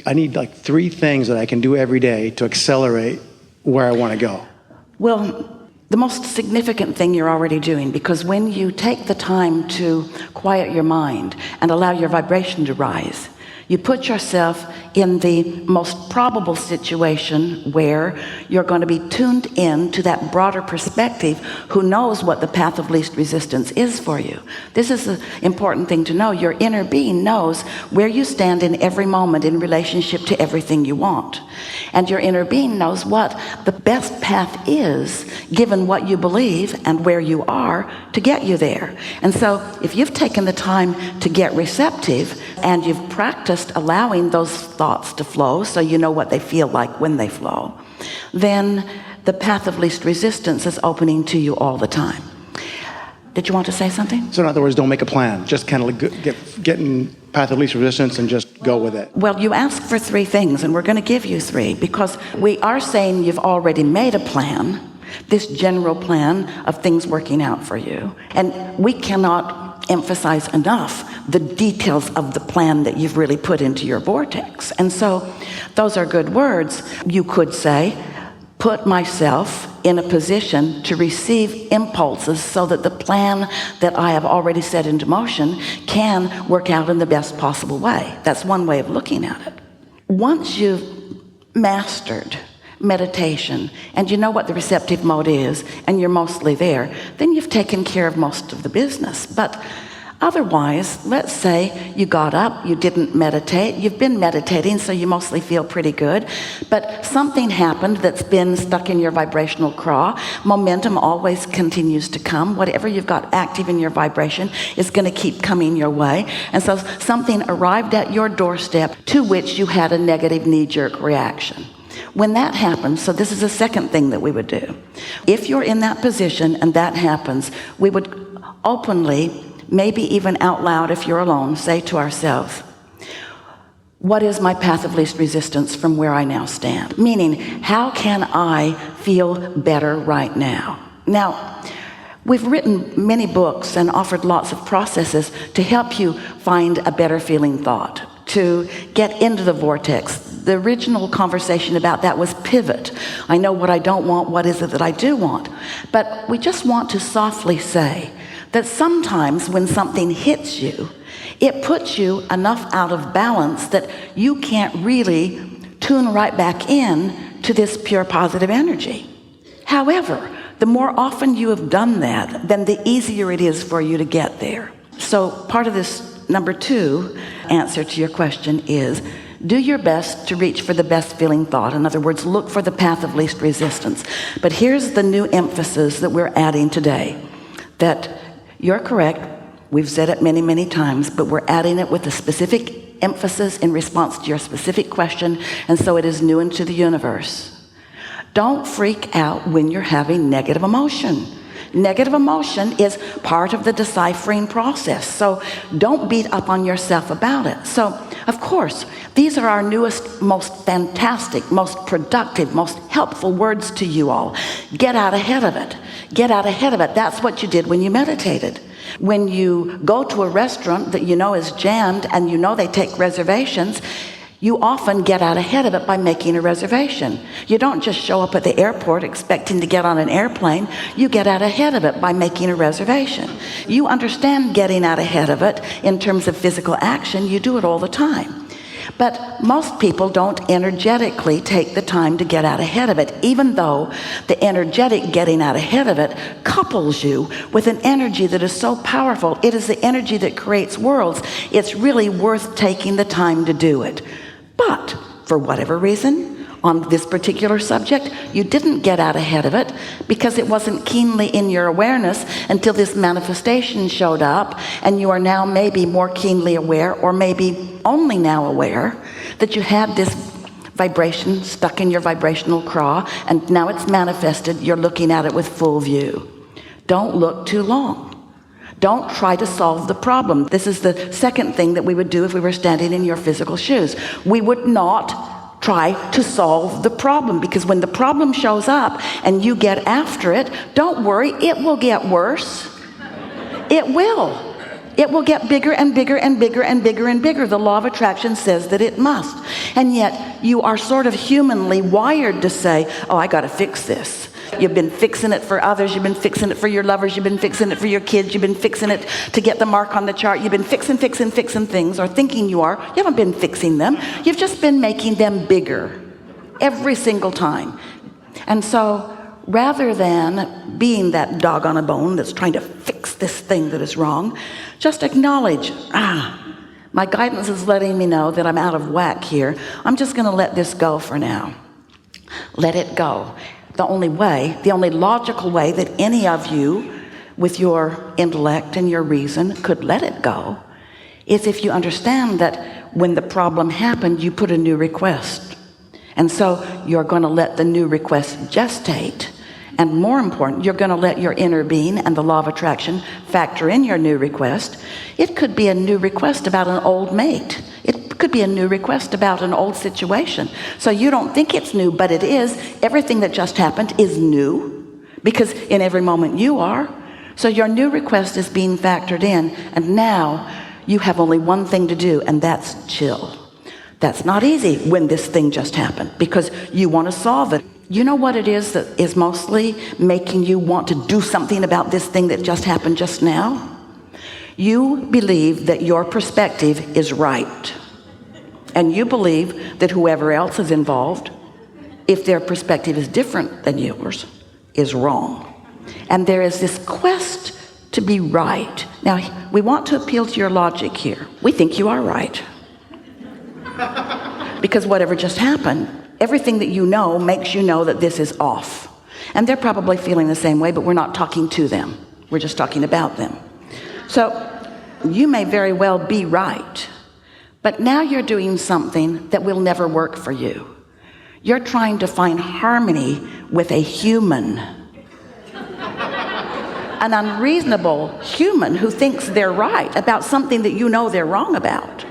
I need like 3 things that I can do every day to accelerate where I want to go. Well, the most significant thing you're already doing, because when you take the time to quiet your mind and allow your vibration to rise, you put yourself in the most probable situation where you're going to be tuned in to that broader perspective who knows what the path of least resistance is for you. This is an important thing to know. Your inner being knows where you stand in every moment in relationship to everything you want. And your inner being knows what the best path is given what you believe and where you are to get you there. And so if you've taken the time to get receptive and you've practiced allowing those thoughts to flow so you know what they feel like when they flow, then the path of least resistance is opening to you all the time. Did you want to say something? So in other words, don't make a plan. Just kind of get in path of least resistance and just go with it. Well, you asked for 3 things, and we're going to give you 3 because we are saying you've already made a plan, this general plan of things working out for you. And we cannot emphasize enough the details of the plan that you've really put into your vortex. And so those are good words. You could say, put myself in a position to receive impulses so that the plan that I have already set into motion can work out in the best possible way. That's one way of looking at it. Once you've mastered meditation and you know what the receptive mode is and you're mostly there, then you've taken care of most of the business. But otherwise, let's say you got up, you didn't meditate, you've been meditating, so you mostly feel pretty good, but something happened that's been stuck in your vibrational craw. Momentum always continues to come. Whatever you've got active in your vibration is going to keep coming your way. And so something arrived at your doorstep to which you had a negative knee-jerk reaction. When that happens, so this is the second thing that we would do. If you're in that position and that happens, we would openly, maybe even out loud if you're alone, say to ourselves, what is my path of least resistance from where I now stand? Meaning, how can I feel better right now? Now, we've written many books and offered lots of processes to help you find a better feeling thought, to get into the vortex. The original conversation about that was pivot. I know what I don't want. What is it that I do want? But we just want to softly say that sometimes when something hits you, it puts you enough out of balance that you can't really tune right back in to this pure positive energy. However, the more often you have done that, then the easier it is for you to get there. So part of this number 2 answer to your question is, do your best to reach for the best feeling thought. In other words, look for the path of least resistance. But here's the new emphasis that we're adding today, that you're correct. We've said it many, many times, but we're adding it with a specific emphasis in response to your specific question, and so it is new into the universe. Don't freak out when you're having negative emotion. Negative emotion is part of the deciphering process, so don't beat up on yourself about it. So, of course, these are our newest, most fantastic, most productive, most helpful words to you all. Get out ahead of it. Get out ahead of it. That's what you did when you meditated. When you go to a restaurant that you know is jammed and you know they take reservations, you often get out ahead of it by making a reservation. You don't just show up at the airport expecting to get on an airplane. You get out ahead of it by making a reservation. You understand getting out ahead of it in terms of physical action. You do it all the time. But most people don't energetically take the time to get out ahead of it, even though the energetic getting out ahead of it couples you with an energy that is so powerful. It is the energy that creates worlds. It's really worth taking the time to do it. But for whatever reason, on this particular subject, you didn't get out ahead of it because it wasn't keenly in your awareness until this manifestation showed up, and you are now maybe more keenly aware, or maybe only now aware, that you had this vibration stuck in your vibrational craw, and now it's manifested. You're looking at it with full view. Don't look too long. Don't try to solve the problem. This is the second thing that we would do if we were standing in your physical shoes. We would not try to solve the problem, because when the problem shows up and you get after it, don't worry, it will get worse. It will. It will get bigger and bigger and bigger and bigger and bigger. The law of attraction says that it must. And yet you are sort of humanly wired to say, oh, I got to fix this. You've been fixing it for others. You've been fixing it for your lovers. You've been fixing it for your kids. You've been fixing it to get the mark on the chart. You've been fixing things, or thinking you are. You haven't been fixing them. You've just been making them bigger every single time. And so rather than being that dog on a bone that's trying to fix this thing that is wrong, just acknowledge, my guidance is letting me know that I'm out of whack here. I'm just going to let this go for now. Let it go. The only logical way that any of you with your intellect and your reason could let it go is if you understand that when the problem happened, you put a new request. And so you're going to let the new request gestate. And more important, you're going to let your inner being and the law of attraction factor in your new request. It could be a new request about an old mate. It could be a new request about an old situation. So you don't think it's new, but it is. Everything that just happened is new, because in every moment you are. So your new request is being factored in, and now you have only one thing to do, and that's chill. That's not easy when this thing just happened, because you want to solve it. You know what it is that is mostly making you want to do something about this thing that just happened just now? You believe that your perspective is right. And you believe that whoever else is involved, if their perspective is different than yours, is wrong. And there is this quest to be right. Now, we want to appeal to your logic here. We think you are right. Because whatever just happened, everything that you know makes you know that this is off. And they're probably feeling the same way, but we're not talking to them. We're just talking about them. So you may very well be right, but now you're doing something that will never work for you. You're trying to find harmony with a human. An unreasonable human who thinks they're right about something that you know they're wrong about.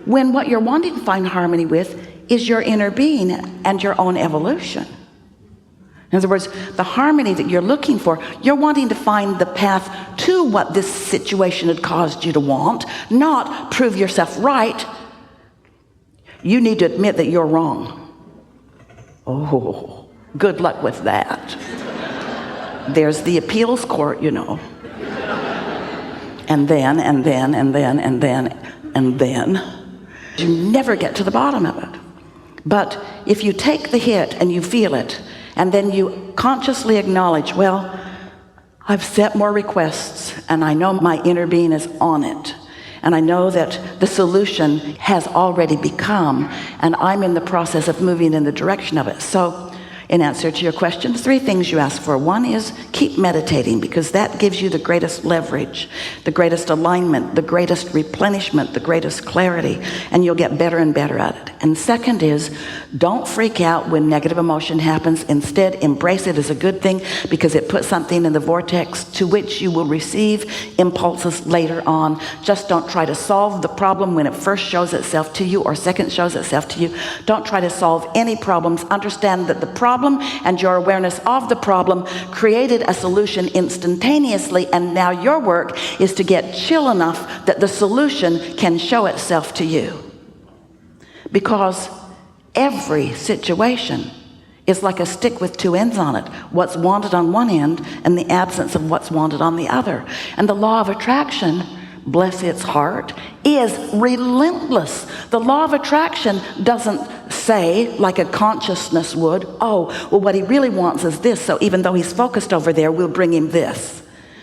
When what you're wanting to find harmony with is your inner being and your own evolution. In other words, the harmony that you're looking for, you're wanting to find the path to what this situation had caused you to want, not prove yourself right. You need to admit that you're wrong. Oh, good luck with that. There's the appeals court, you know. And then. You never get to the bottom of it. But if you take the hit and you feel it, and then you consciously acknowledge, well, I've set more requests, and I know my inner being is on it. And I know that the solution has already become, and I'm in the process of moving in the direction of it. So in answer to your question, 3 things you ask for. 1 is keep meditating, because that gives you the greatest leverage, the greatest alignment, the greatest replenishment, the greatest clarity, and you'll get better and better at it. And 2nd is don't freak out when negative emotion happens. Instead, embrace it as a good thing, because it puts something in the vortex to which you will receive impulses later on. Just don't try to solve the problem when it first shows itself to you or second shows itself to you. Don't try to solve any problems. Understand that the problem and your awareness of the problem created a solution instantaneously, and now your work is to get chill enough that the solution can show itself to you. Because every situation is like a stick with 2 ends on it. What's wanted on one end and the absence of what's wanted on the other. And the law of attraction, bless its heart, is relentless. The law of attraction doesn't say, like a consciousness would, oh, well, what he really wants is this, so even though he's focused over there, we'll bring him this.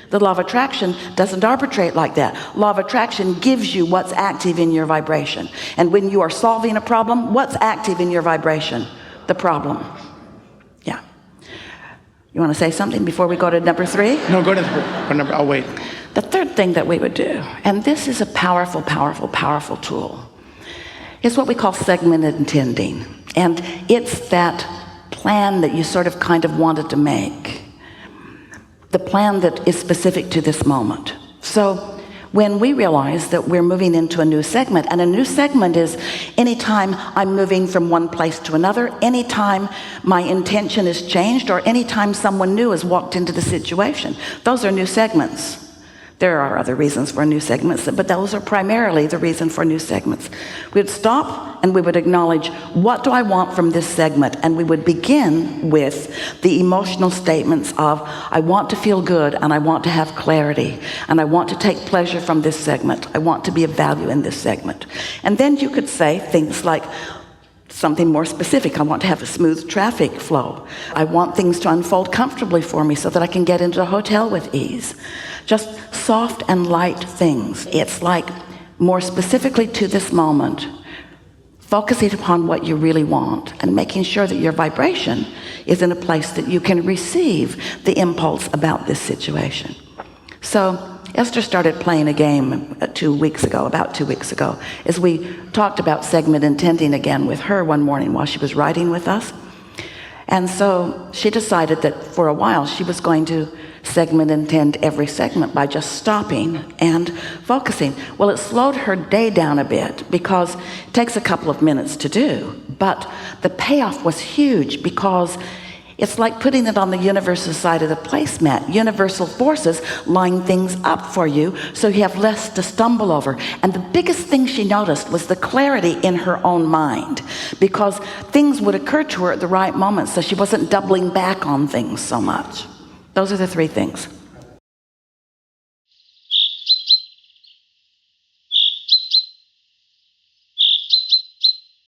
The law of attraction doesn't arbitrate like that. Law of attraction gives you what's active in your vibration. And when you are solving a problem, what's active in your vibration? The problem. Yeah. You want to say something before we go to number 3? No, go to number, I'll wait. The 3rd thing that we would do, and this is a powerful, powerful, powerful tool, is what we call segmented intending. And it's that plan that you sort of kind of wanted to make. The plan that is specific to this moment. So when we realize that we're moving into a new segment, and a new segment is anytime I'm moving from one place to another, anytime my intention is changed, or anytime someone new has walked into the situation. Those are new segments. There are other reasons for new segments, but those are primarily the reason for new segments. We'd stop and we would acknowledge, what do I want from this segment? And we would begin with the emotional statements of, I want to feel good, and I want to have clarity, and I want to take pleasure from this segment. I want to be of value in this segment. And then you could say things like, something more specific. I want to have a smooth traffic flow. I want things to unfold comfortably for me so that I can get into a hotel with ease. Just soft and light things. It's like more specifically to this moment, focusing upon what you really want and making sure that your vibration is in a place that you can receive the impulse about this situation. So Esther started playing a game about 2 weeks ago, as we talked about segment intending again with her one morning while she was riding with us. And so she decided that for a while she was going to segment intend every segment by just stopping and focusing. Well, it slowed her day down a bit because it takes a couple of minutes to do, but the payoff was huge because it's like putting it on the universal side of the placemat. Universal forces line things up for you so you have less to stumble over. And the biggest thing she noticed was the clarity in her own mind, because things would occur to her at the right moment, so she wasn't doubling back on things so much. Those are the three things.